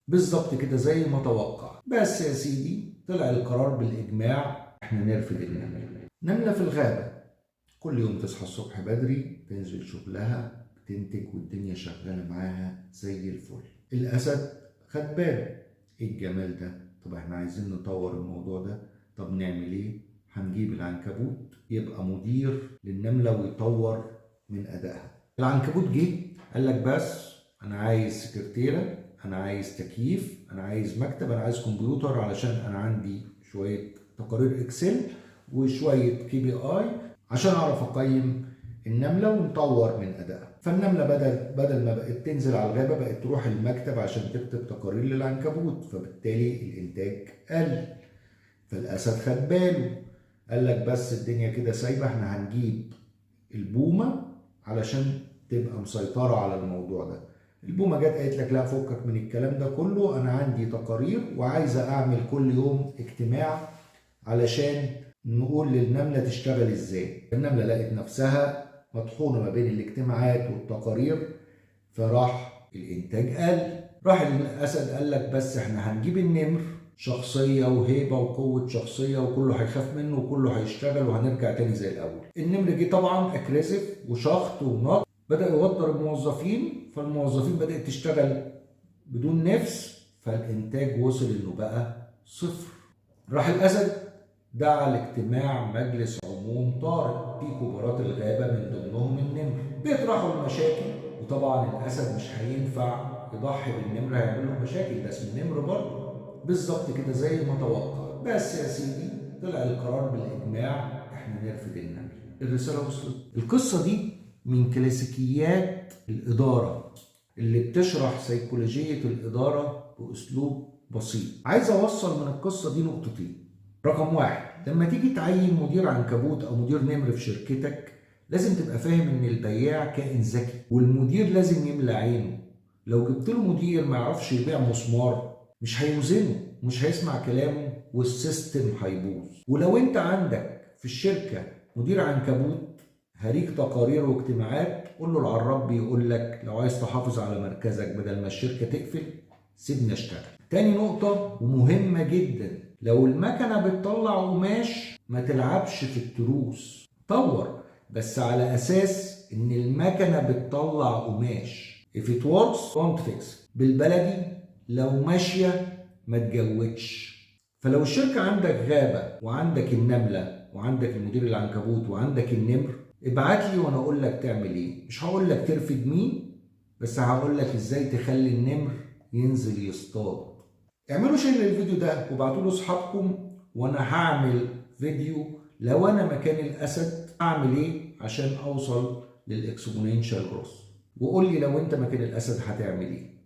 بالظبط كده زي ما توقع. بس يا سيدي طلع القرار بالإجماع احنا نرفد النملة. نملة في الغابة كل يوم تصحى الصبح بدري تنزل شغلها بتنتج والدنيا شغالة معاها زي الفل. الأسد خد باله، ايه الجمال ده؟ طب احنا عايزين نطور الموضوع ده. طب نعمل ايه؟ هنجيب العنكبوت يبقى مدير للنملة ويطور من أدائها. العنكبوت جه قال لك بس أنا عايز سكرتيرة، أنا عايز تكييف، أنا عايز مكتب، أنا عايز كمبيوتر، علشان أنا عندي شوية تقارير إكسل وشوية KPI عشان أعرف أقيم النملة ونطور من أدائها. فالنملة بدل ما بقت تنزل على الغابة بقت تروح المكتب عشان تكتب تقارير للعنكبوت، فبالتالي الإنتاج قل. فالأسد خد باله قال لك بس الدنيا كده سايبة، احنا هنجيب البومة علشان تبقى مسيطرة على الموضوع ده. البومة جت قالت لك لا فكك من الكلام ده كله، أنا عندي تقارير وعايزة أعمل كل يوم اجتماع علشان نقول للنملة تشتغل ازاي. النملة لقت نفسها مطحونة ما بين الاجتماعات والتقارير، فراح الانتاج قل. راح الاسد قال لك بس احنا هنجيب النمر شخصية وهيبة وقوة شخصية وكله هيخاف منه وكله هيشتغل وهنرجع تاني زي الاول. النمر جه طبعا اجريسيف وشخط ونط، بدأ يوتر الموظفين، فالموظفين بدأت تشتغل بدون نفس، فالانتاج وصل انه بقى صفر. راح الاسد دعا لاجتماع مجلس عموم طارئ في كبارات الغابة من ضمنهم النمر، بيطرحوا المشاكل. وطبعا الأسد مش هينفع يضحي بالنمر، هيعمل له مشاكل، ده اسمه النمر برضه. بالظبط كده زي ما توقع. بس يا سيدي طلع القرار بالإجماع احنا نرفد النمر. الرسالة وصلت. القصة دي من كلاسيكيات الإدارة اللي بتشرح سيكولوجية الإدارة بأسلوب بسيط. عايز أوصل من القصة دي نقطتين. رقم واحد، لما تيجي تعين مدير عنكبوت او مدير نمر في شركتك لازم تبقى فاهم ان البياع كائن ذكي والمدير لازم يملى عينه. لو جبت له مدير ما يعرفش يبيع مسمار مش هيوزنه، مش هيسمع كلامه والسيستم هيبوظ. ولو انت عندك في الشركة مدير عنكبوت هريك تقارير واجتماعات، قول له العراب بيقول لك لو عايز تحافظ على مركزك بدل ما الشركة تقفل سيبني اشتغل. تاني نقطة ومهمة جدا، لو المكنة بتطلع قماش ما تلعبش في التروس، طور بس على أساس إن المكنة بتطلع قماش. If it works don't fix. بالبلدي لو ماشية ما تجودش. فلو الشركة عندك غابة وعندك النملة وعندك المدير العنكبوت وعندك النمر ابعت لي وأنا أقول لك تعمل إيه. مش هقول لك ترفد مين، بس هقول لك إزاي تخلي النمر ينزل يصطاد. اعملوا شير للفيديو ده وابعتوا له اصحابكم، وانا هعمل فيديو لو انا مكان الاسد اعمل ايه عشان اوصل للاكسبوننشال جروث، وقول لي لو انت مكان الاسد هتعمل ايه.